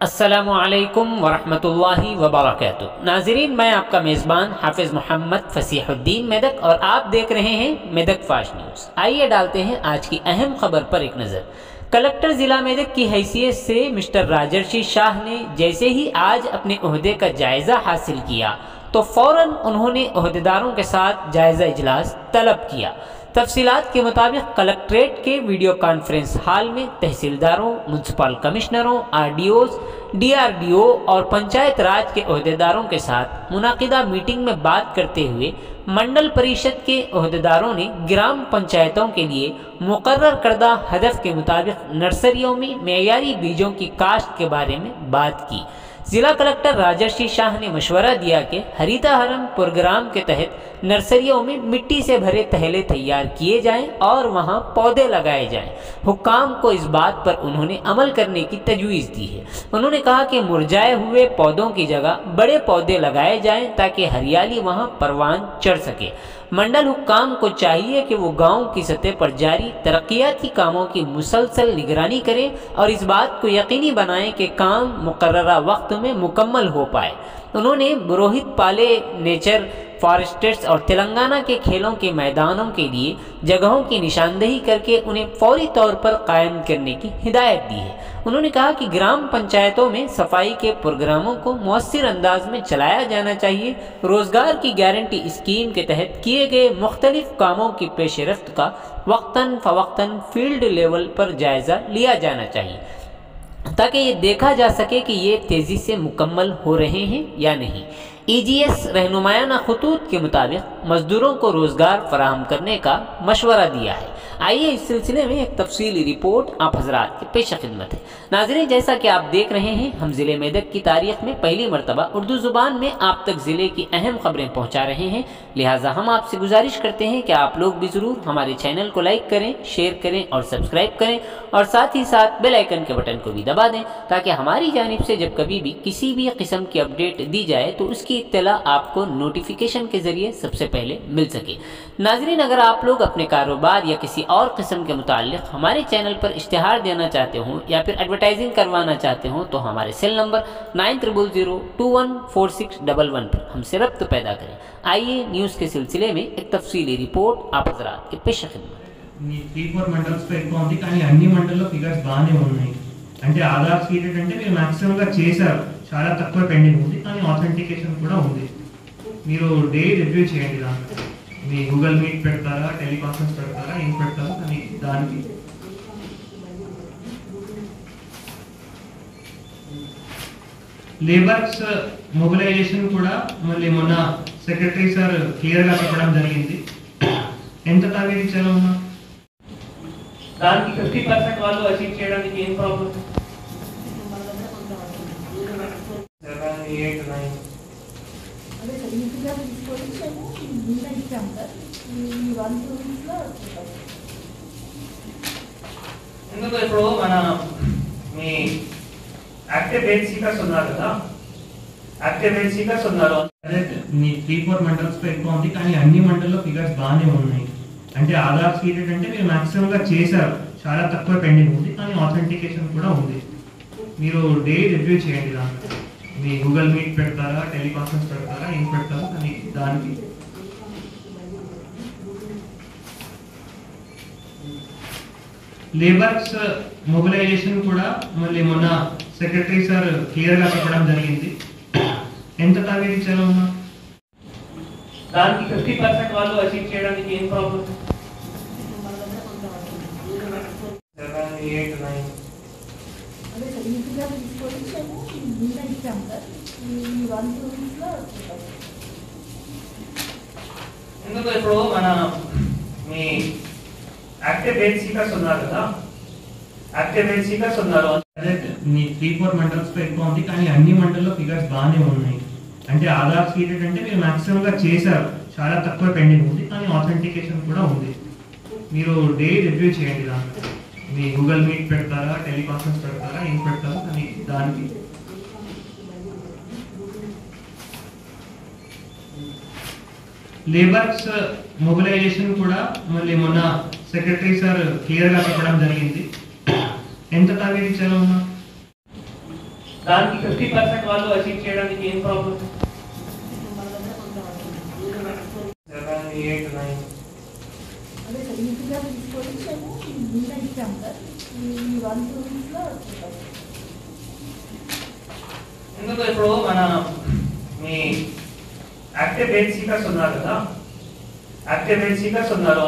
अस्सलामुअलैकुम वरहमतुल्लाहि वबरकातुहू। नाज़रीन, मैं आपका मेज़बान हाफिज़ मोहम्मद फसीहुद्दीन मेदक और आप देख रहे हैं मेदक फाश न्यूज़। आइए डालते हैं आज की अहम खबर पर एक नज़र। कलेक्टर ज़िला मेदक की हैसियत से मिस्टर राजर्षि शाह ने जैसे ही आज अपने ओहदे का जायज़ा हासिल किया तो फ़ौरन उन्होंने ओहदेदारों के साथ जायज़ा इजलास तलब किया। तफसीलात के मुताबिक कलेक्ट्रेट के वीडियो कॉन्फ्रेंस हॉल में तहसीलदारों, म्युनिसिपल कमिश्नरों, आरडीओज, डीआरडीओ और पंचायत राज के ओहदेदारों के साथ मुनाकिदा मीटिंग में बात करते हुए मंडल परिषद के ओहदेदारों ने ग्राम पंचायतों के लिए मुकर्रर करदा हदफ के मुताबिक नर्सरियों में मेयारी बीजों की काश्त के बारे में बात की। जिला कलेक्टर राजर्षि शाह ने मशवरा दिया कि हरिताहरम प्रोग्राम के तहत नर्सरियों में मिट्टी से भरे तहले तैयार किए जाएं और वहां पौधे लगाए जाएं। हुक्काम को इस बात पर उन्होंने अमल करने की तजवीज़ दी है। उन्होंने कहा कि मुरझाए हुए पौधों की जगह बड़े पौधे लगाए जाएं ताकि हरियाली वहां परवान चढ़ सके। मंडल हुक्काम को चाहिए कि वो गांव की सतह पर जारी तरक्याती कामों की मुसलसल निगरानी करें और इस बात को यकीनी बनाएं कि काम मुकर्ररा वक्त में मुकम्मल हो पाए। उन्होंने रोहित पाले नेचर फॉरेस्ट्स और तेलंगाना के खेलों के मैदानों के लिए जगहों की निशानदेही करके उन्हें फौरी तौर पर कायम करने की हिदायत दी है। उन्होंने कहा कि ग्राम पंचायतों में सफाई के प्रोग्रामों को मौसर अंदाज में चलाया जाना चाहिए। रोजगार की गारंटी स्कीम के तहत किए गए मुख्तलिफ कामों की पेशरफ्त का वक्तन फवक्तन फील्ड लेवल पर जायज़ा लिया जाना चाहिए ताकि ये देखा जा सके कि ये तेज़ी से मुकम्मल हो रहे हैं या नहीं। ईजीएस रहनुमायाना खतूत के मुताबिक मजदूरों को रोज़गार फराहम करने का मशवरा दिया है। आइए इस सिलसिले में एक तफसीली रिपोर्ट आप हजरात के पेश खिदमत है। नाज़रीन, जैसा कि आप देख रहे हैं, हम ज़िले मेदक की तारीख में पहली मरतबा उर्दू ज़ुबान में आप तक ज़िले की अहम खबरें पहुँचा रहे हैं। लिहाजा हम आपसे गुजारिश करते हैं कि आप लोग भी ज़रूर हमारे चैनल को लाइक करें, शेयर करें और सब्सक्राइब करें और साथ ही साथ बेल आइकन के बटन को भी दबा दें ताकि हमारी जानिब से जब कभी भी किसी भी किस्म की अपडेट दी जाए तो उसकी इत्तला आपको नोटिफिकेशन के ज़रिए सबसे पहले मिल सके। नाज़रीन, अगर आप लोग अपने कारोबार या किसी और किस्म के मुताल्लिक़ हमारे चैनल पर इश्तिहार देना चाहते हों या फिर एडवर्टाइजिंग करवाना चाहते हों तो हमारे सेल नंबर 9000214611 पर हमसे रब्त पैदा करें। आइए न्यूज़ के सिलसिले में एक तफसीली रिपोर्ट आप हज़रात के पेश खिदमत। 3-4 మండల్స్ లో ఎక్కువ ఉంది కానీ అన్ని మండల్లో ఫిగర్స్ బాగానే ఉన్నాయి. అంటే ఆధార్ సీడెడ్ అంటే మీరు మాక్సిమం గా చేశారు, చాలా తక్కువ పెండింగ్ ఉంది కానీ ఆథెంటికేషన్ కూడా ఉంది. మీరు డే రివ్యూ చేయండి. దాంట్లో మీ గూగుల్ మీట్ పెడతారా, టెలికాన్ఫరెన్స్ పెడతారా, ఏం పెడతారా అని దానికి లేబర్స్ మొబిలైజేషన్ కూడా మళ్ళీ మొన్న సెక్రటరీ సార్ క్లియర్ గా చెప్పడం జరిగింది. ఎంత టార్గెట్ ఇచ్చారో దానికి 50% వాళ్ళు అచీవ్ చేయడానికి ఏం ప్రాబ్లం? 7, 8, 9 అదే సార్, ఈ ఫిగర్ పొజిషన్ మీద ఇచ్చాం సార్. ఈ 1 2 లో ఎందుకు ఇప్పుడు మన మీ యాక్టివ్ బేస్ సీకర్స్ ఉన్నారు కదా, యాక్టివ్ బేస్ సీకర్స్ ఉన్నారు. అదే మీ 3-4 మండల్స్ లో ఎక్కువ ఉంది కానీ అన్ని మండల్లో ఫిగర్స్ బాగానే ఉన్నాయి. అంటే ఆధార్ సీడెడ్ అంటే మీరు మాక్సిమం గా చేశారు, చాలా తక్కువ పెండింగ్ ఉంది కానీ ఆథెంటికేషన్ కూడా ఉంది. మీరు డే రివ్యూ చేయండి. దాంట్లో మీ గూగుల్ మీట్ పెడతారా, టెలికాన్ఫరెన్స్ పెడతారా, ఏం పెడతారా అని దానికి లేబర్స్ మొబిలైజేషన్ కూడా మళ్ళీ మొన్న సెక్రటరీ సార్ క్లియర్ గా చెప్పడం జరిగింది. ఎంత టార్గెట్ ఇచ్చారో దానికి 50% వాళ్ళు అచీవ్ చేయడానికి ఏం ప్రాబ్లం? 7, 8, 9 అదే సార్, ఈ ఫిగర్ పొజిషన్ మీద ఇచ్చాం సార్. ఈ 1 2 లో ఎందుకు ఇప్పుడు మన మీ యాక్టివ్ బేస్ సీకర్స్ ఉన్నారు కదా, యాక్టివ్ బేస్ సీకర్స్ ఉన్నారు. అదే మీ 3-4 మండల్స్ లో ఎక్కువ ఉంది కానీ అన్ని మండల్లో ఫిగర్స్ బాగానే ఉన్నాయి. అంటే ఆధార్ సీడెడ్ అంటే మీరు మాక్సిమం గా చేశారు, చాలా తక్కువ పెండింగ్ ఉంది కానీ ఆథెంటికేషన్ కూడా ఉంది. మీరు డే రివ్యూ చేయండి. దాంట్లో మీ గూగుల్ మీట్ పెడతారా, టెలికాన్ఫరెన్స్ పెడతారా, ఏం పెడతారా అని దానికి లేబర్స్ మొబిలైజేషన్ కూడా మళ్ళీ మొన్న సెక్రటరీ సార్ క్లియర్ గా చెప్పడం జరిగింది. ఎంత టార్గెట్ ఇచ్చారో దానికి 50% వాళ్ళు అచీవ్ చేయడానికి ఏం ప్రాబ్లం? 7, 8, 9 అదే సార్ ఈ ఫిగర్ తీసుకొని మేము మీద ఇచ్చాం సార్ ఈ 1 2 వీక్స్లో ఎందుకు ఇప్పుడు మన మీ యాక్టివ్ బేస్ సీకర్స్ ఉన్నారు కదా, యాక్టివ్ బేస్ సీకర్స్ ఉన్నారు